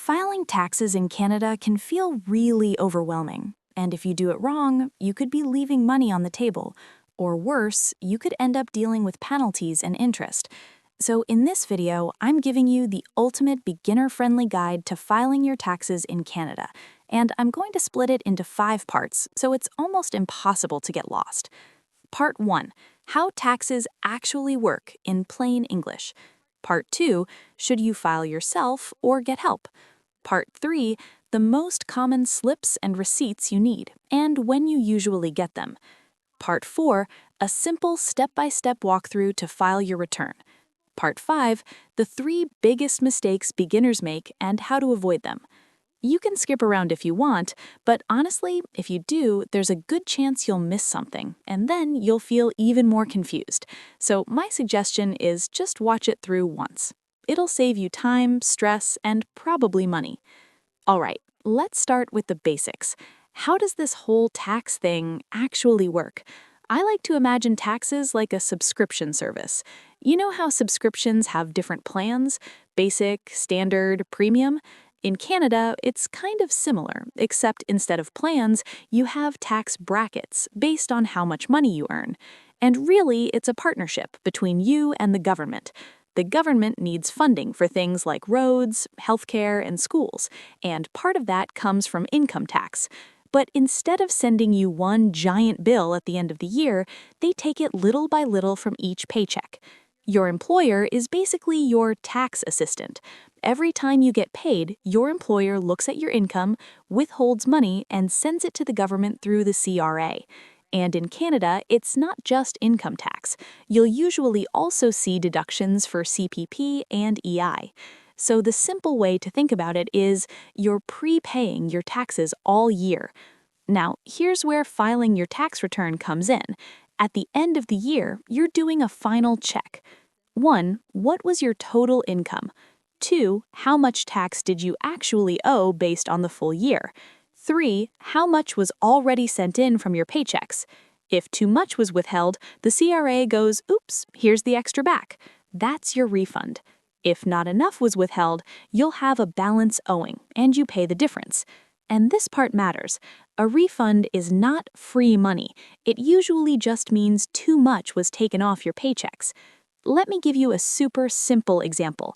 Filing taxes in Canada can feel really overwhelming, and if you do it wrong, you could be leaving money on the table. Or worse, you could end up dealing with penalties and interest. So in this video, I'm giving you the ultimate beginner-friendly guide to filing your taxes in Canada, and I'm going to split it into 5 parts, so it's almost impossible to get lost. Part 1. How taxes actually work in plain English. Part 2. Should you file yourself or get help? Part 3. The most common slips and receipts you need, and when you usually get them. Part 4. A simple step-by-step walkthrough to file your return. Part 5. The 3 biggest mistakes beginners make and how to avoid them. You can skip around if you want, but honestly, if you do, there's a good chance you'll miss something, and then you'll feel even more confused. So my suggestion is just watch it through once. It'll save you time, stress, and probably money. All right, let's start with the basics. How does this whole tax thing actually work? I like to imagine taxes like a subscription service. You know how subscriptions have different plans? Basic, standard, premium? In Canada, it's kind of similar, except instead of plans, you have tax brackets based on how much money you earn. And really, it's a partnership between you and the government. The government needs funding for things like roads, healthcare, and schools, and part of that comes from income tax. But instead of sending you one giant bill at the end of the year, they take it little by little from each paycheck. Your employer is basically your tax assistant. Every time you get paid, your employer looks at your income, withholds money, and sends it to the government through the CRA. And in Canada, it's not just income tax. You'll usually also see deductions for CPP and EI. So the simple way to think about it is you're prepaying your taxes all year. Now, here's where filing your tax return comes in. At the end of the year, you're doing a final check. 1. What was your total income? 2. How much tax did you actually owe based on the full year? 3. How much was already sent in from your paychecks? If too much was withheld, the CRA goes, oops, here's the extra back. That's your refund. If not enough was withheld, you'll have a balance owing, and you pay the difference. And this part matters. A refund is not free money. It usually just means too much was taken off your paychecks. Let me give you a super simple example.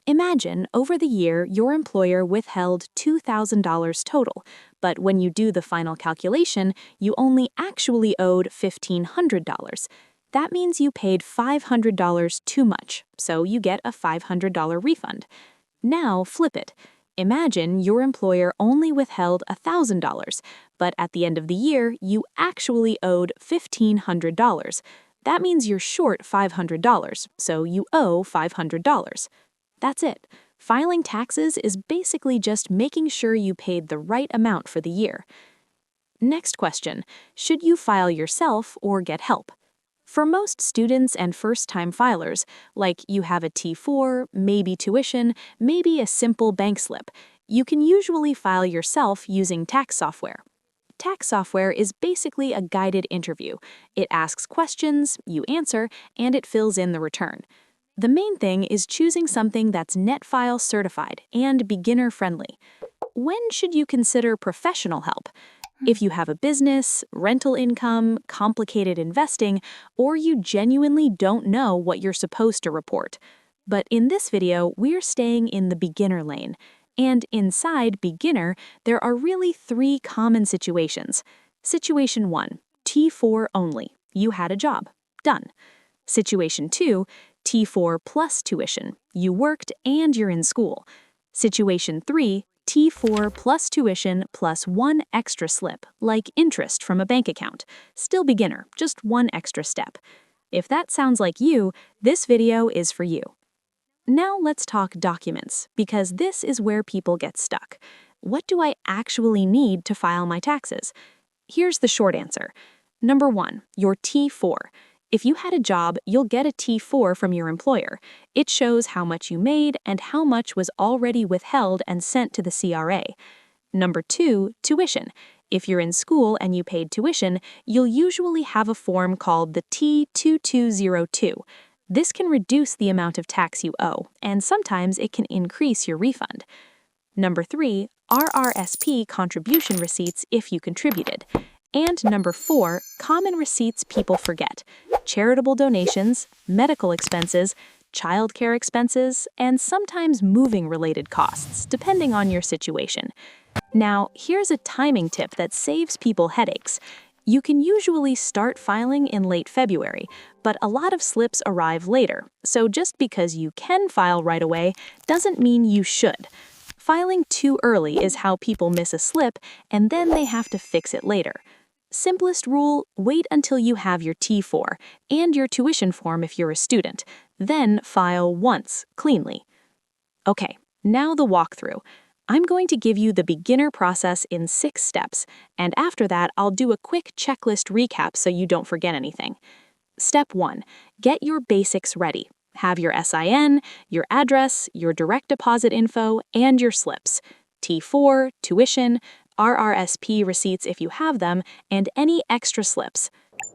Imagine over the year your employer withheld $2,000 total, but when you do the final calculation, you only actually owed $1,500. That means you paid $500 too much, so you get a $500 refund. Now flip it. Imagine your employer only withheld $1,000, but at the end of the year, you actually owed $1,500. That means you're short $500, so you owe $500. That's it. Filing taxes is basically just making sure you paid the right amount for the year. Next question, should you file yourself or get help? For most students and first-time filers, like you have a T4, maybe tuition, maybe a simple bank slip, you can usually file yourself using tax software. Tax software is basically a guided interview. It asks questions, you answer, and it fills in the return. The main thing is choosing something that's NetFile certified and beginner-friendly. When should you consider professional help? If you have a business, rental income, complicated investing, or you genuinely don't know what you're supposed to report. But in this video, we're staying in the beginner lane. And inside beginner, there are really 3 common situations. Situation 1, T4 only. You had a job. Done. Situation 2, T4 plus tuition. You worked and you're in school. Situation 3, T4 plus tuition plus 1 extra slip, like interest from a bank account. Still beginner, just 1 extra step. If that sounds like you, this video is for you. Now let's talk documents, because this is where people get stuck. What do I actually need to file my taxes? Here's the short answer. Number 1, your T4. If you had a job, you'll get a T4 from your employer. It shows how much you made and how much was already withheld and sent to the CRA. Number 2, tuition. If you're in school and you paid tuition, you'll usually have a form called the T2202. This can reduce the amount of tax you owe, and sometimes it can increase your refund. Number 3, RRSP contribution receipts if you contributed. And number 4, common receipts people forget: charitable donations, medical expenses, childcare expenses, and sometimes moving-related costs, depending on your situation. Now, here's a timing tip that saves people headaches. You can usually start filing in late February, but a lot of slips arrive later, so just because you can file right away doesn't mean you should. Filing too early is how people miss a slip, and then they have to fix it later. Simplest rule, wait until you have your T4 and your tuition form if you're a student, then file once, cleanly. Okay, now the walkthrough. I'm going to give you the beginner process in 6 steps, and after that I'll do a quick checklist recap so you don't forget anything. Step 1. Get your basics ready. Have your SIN, your address, your direct deposit info, and your slips. T4, tuition, RRSP receipts if you have them, and any extra slips.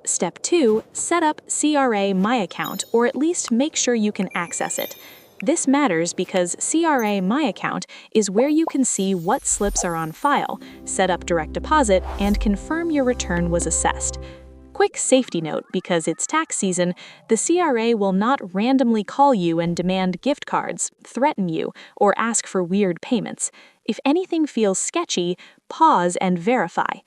Step 2. Set up CRA My Account, or at least make sure you can access it. This matters because CRA My Account is where you can see what slips are on file, set up direct deposit, and confirm your return was assessed. Quick safety note, because it's tax season, the CRA will not randomly call you and demand gift cards, threaten you, or ask for weird payments. If anything feels sketchy, pause and verify.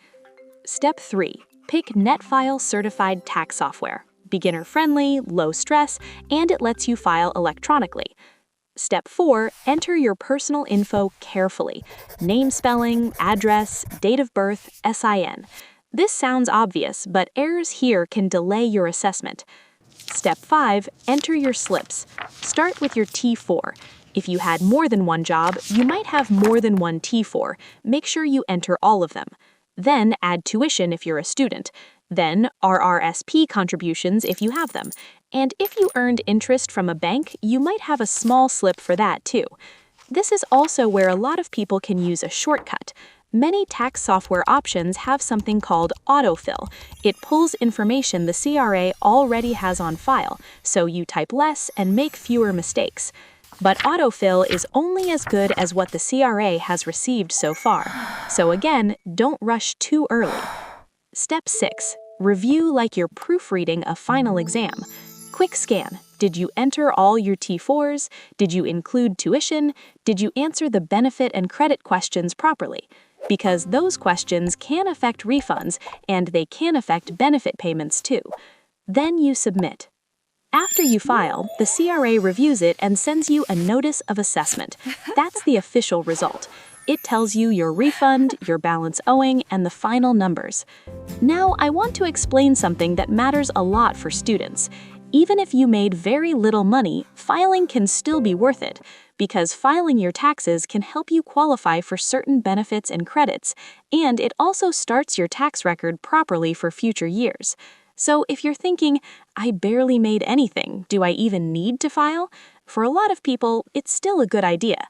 Step 3. Pick NetFile certified tax software. Beginner-friendly, low stress, and it lets you file electronically. Step 4. Enter your personal info carefully: name spelling, address, date of birth, SIN. This sounds obvious, but errors here can delay your assessment. Step 5. Enter your slips. Start with your T4. If you had more than one job, you might have more than one T4. Make sure you enter all of them. Then add tuition if you're a student. Then RRSP contributions if you have them. And if you earned interest from a bank, you might have a small slip for that too. This is also where a lot of people can use a shortcut. Many tax software options have something called autofill. It pulls information the CRA already has on file, so you type less and make fewer mistakes. But autofill is only as good as what the CRA has received so far. So again, don't rush too early. Step 6. Review like you're proofreading a final exam. Quick scan. Did you enter all your T4s? Did you include tuition? Did you answer the benefit and credit questions properly? Because those questions can affect refunds, and they can affect benefit payments too. Then you submit. After you file, the CRA reviews it and sends you a notice of assessment. That's the official result. It tells you your refund, your balance owing, and the final numbers. Now, I want to explain something that matters a lot for students. Even if you made very little money, filing can still be worth it, because filing your taxes can help you qualify for certain benefits and credits, and it also starts your tax record properly for future years. So if you're thinking, I barely made anything, do I even need to file? For a lot of people, it's still a good idea.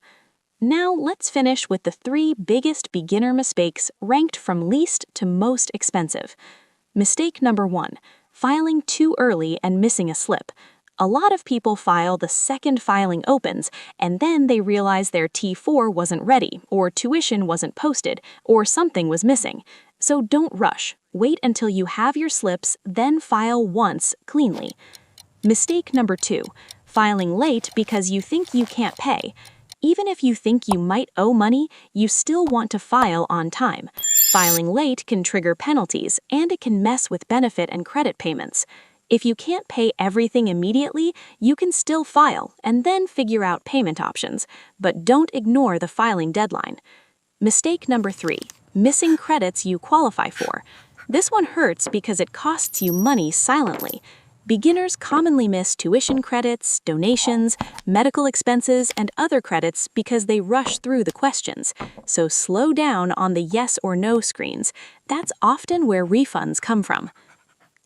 Now let's finish with the 3 biggest beginner mistakes ranked from least to most expensive. Mistake number 1, filing too early and missing a slip. A lot of people file the second filing opens, and then they realize their T4 wasn't ready, or tuition wasn't posted, or something was missing. So don't rush. Wait until you have your slips, then file once, cleanly. Mistake number 2, filing late because you think you can't pay. Even if you think you might owe money, you still want to file on time. Filing late can trigger penalties, and it can mess with benefit and credit payments. If you can't pay everything immediately, you can still file and then figure out payment options, but don't ignore the filing deadline. Mistake number 3, missing credits you qualify for. This one hurts because it costs you money silently. Beginners commonly miss tuition credits, donations, medical expenses, and other credits because they rush through the questions. So slow down on the yes or no screens. That's often where refunds come from.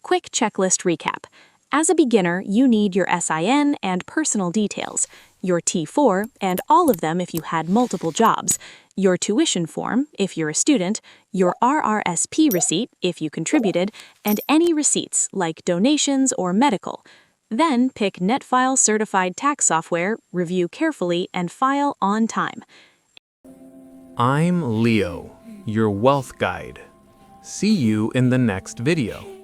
Quick checklist recap. As a beginner, you need your SIN and personal details, your T4, and all of them if you had multiple jobs, your tuition form if you're a student, your RRSP receipt if you contributed, and any receipts like donations or medical. Then pick NetFile certified tax software, review carefully, and file on time. I'm Leo, your wealth guide. See you in the next video.